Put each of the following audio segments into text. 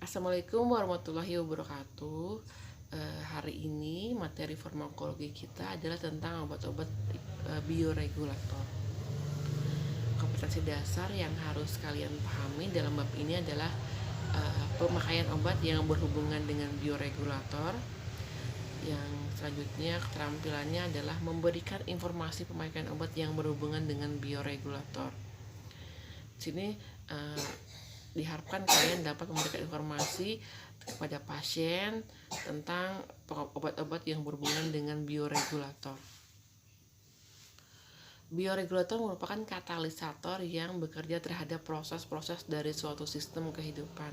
Assalamualaikum warahmatullahi wabarakatuh. Hari ini materi farmakologi kita adalah tentang obat-obat bioregulator. Kompetensi dasar yang harus kalian pahami dalam bab ini adalah pemakaian obat yang berhubungan dengan bioregulator. Yang selanjutnya keterampilannya adalah memberikan informasi pemakaian obat yang berhubungan dengan bioregulator. Di sini diharapkan kalian dapat memberikan informasi kepada pasien tentang obat-obat yang berhubungan dengan bioregulator. Bioregulator merupakan katalisator yang bekerja terhadap proses-proses dari suatu sistem kehidupan.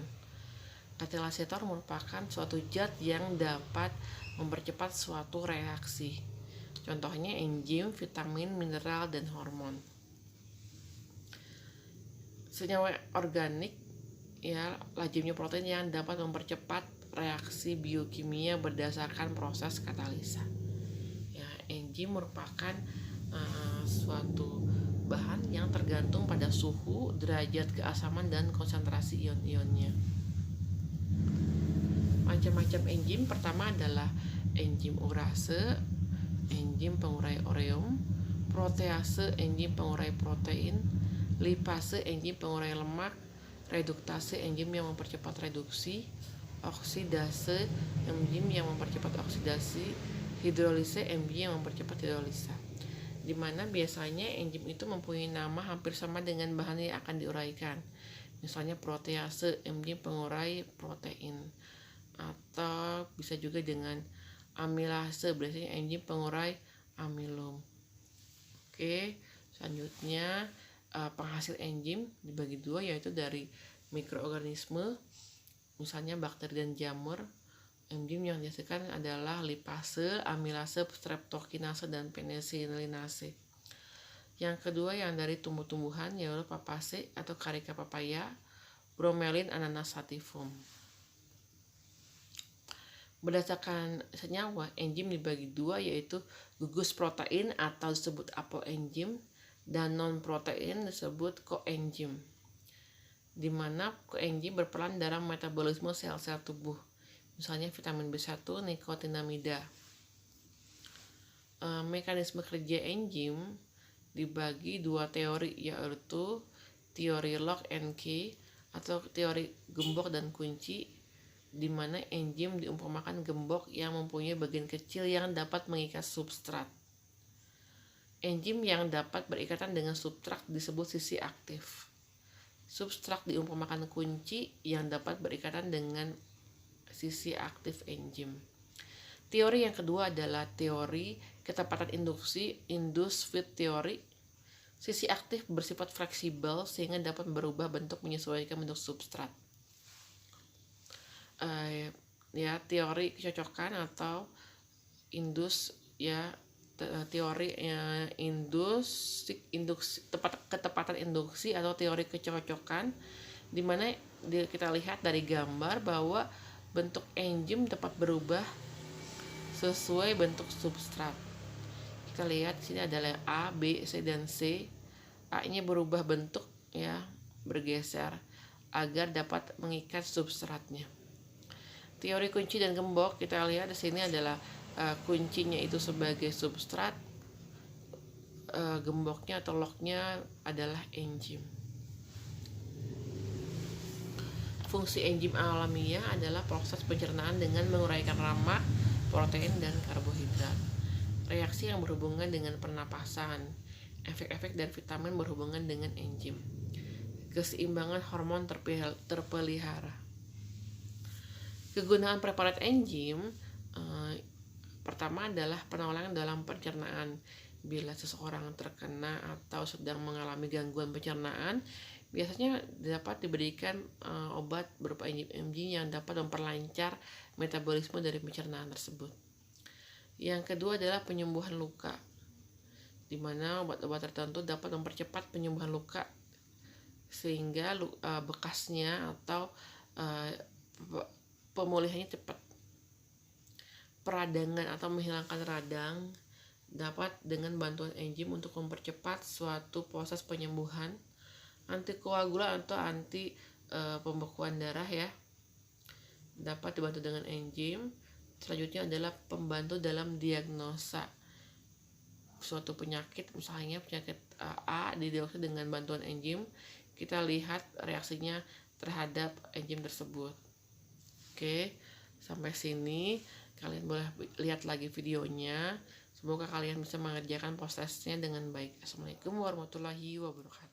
Katalisator merupakan suatu zat yang dapat mempercepat suatu reaksi. Contohnya enzim, vitamin, mineral, dan hormon. Senyawa organik lazimnya protein yang dapat mempercepat reaksi biokimia berdasarkan proses katalisa. Enzim merupakan suatu bahan yang tergantung pada suhu, derajat keasaman, dan konsentrasi ion-ionnya. Macam-macam enzim pertama adalah enzim urase, enzim pengurai ureum, protease, enzim pengurai protein, lipase, enzim pengurai lemak, reduktase, enzim yang mempercepat reduksi, oksidase, enzim yang mempercepat oksidasi, hidrolise, enzim yang mempercepat hidrolisa. Di mana biasanya enzim itu mempunyai nama hampir sama dengan bahan yang akan diuraikan. Misalnya protease, enzim pengurai protein, atau bisa juga dengan amilase, biasanya enzim pengurai amilum. Oke, selanjutnya penghasil enzim dibagi dua, yaitu dari mikroorganisme, misalnya bakteri dan jamur. Enzim yang dihasilkan adalah lipase, amilase, streptokinase, dan penisilinase. Yang kedua yang dari tumbuh-tumbuhan, yaitu papace atau karika papaya, bromelin, ananas sativum. Berdasarkan senyawa, enzim dibagi dua, yaitu gugus protein atau disebut apoenzim, dan non-protein disebut koenzim, di mana koenzim berperan dalam metabolisme sel-sel tubuh, misalnya vitamin B1, nikotinamida. Mekanisme kerja enzim dibagi dua teori, yaitu teori lock and key atau teori gembok dan kunci, di mana enzim diumpamakan gembok yang mempunyai bagian kecil yang dapat mengikat substrat. Enzim yang dapat berikatan dengan substrat disebut sisi aktif. Substrat diumpamakan kunci yang dapat berikatan dengan sisi aktif enzim. Teori yang kedua adalah teori ketepatan induksi, induced fit theory. Sisi aktif bersifat fleksibel sehingga dapat berubah bentuk menyesuaikan bentuk substrat. Teori kecocokan atau induksi, teori ketepatan induksi atau teori kecocokan, di mana kita lihat dari gambar bahwa bentuk enzim dapat berubah sesuai bentuk substrat. Kita lihat di sini adalah A, B, C, dan C. A-nya berubah bentuk, bergeser agar dapat mengikat substratnya. Teori kunci dan gembok, kita lihat di sini adalah kuncinya itu sebagai substrat, gemboknya atau locknya adalah enzim. Fungsi enzim alamiah adalah proses pencernaan dengan menguraikan lemak, protein, dan karbohidrat. Reaksi yang berhubungan dengan pernapasan, efek-efek dan vitamin berhubungan dengan enzim. Keseimbangan hormon terpelihara. Kegunaan preparat enzim pertama adalah penolakan dalam pencernaan. Bila seseorang terkena atau sedang mengalami gangguan pencernaan, biasanya dapat diberikan obat berupa enzim yang dapat memperlancar metabolisme dari pencernaan tersebut. Yang kedua adalah penyembuhan luka, di mana obat-obat tertentu dapat mempercepat penyembuhan luka sehingga bekasnya atau pemulihannya cepat. Peradangan atau menghilangkan radang dapat dengan bantuan enzim untuk mempercepat suatu proses penyembuhan. Antikoagulan atau anti pembekuan darah dapat dibantu dengan enzim. Selanjutnya adalah pembantu dalam diagnosa suatu penyakit, misalnya penyakit A didiagnosa dengan bantuan enzim. Kita lihat reaksinya terhadap enzim tersebut. Oke, sampai sini kalian boleh lihat lagi videonya. Semoga kalian bisa mengerjakan prosesnya dengan baik. Assalamualaikum warahmatullahi wabarakatuh.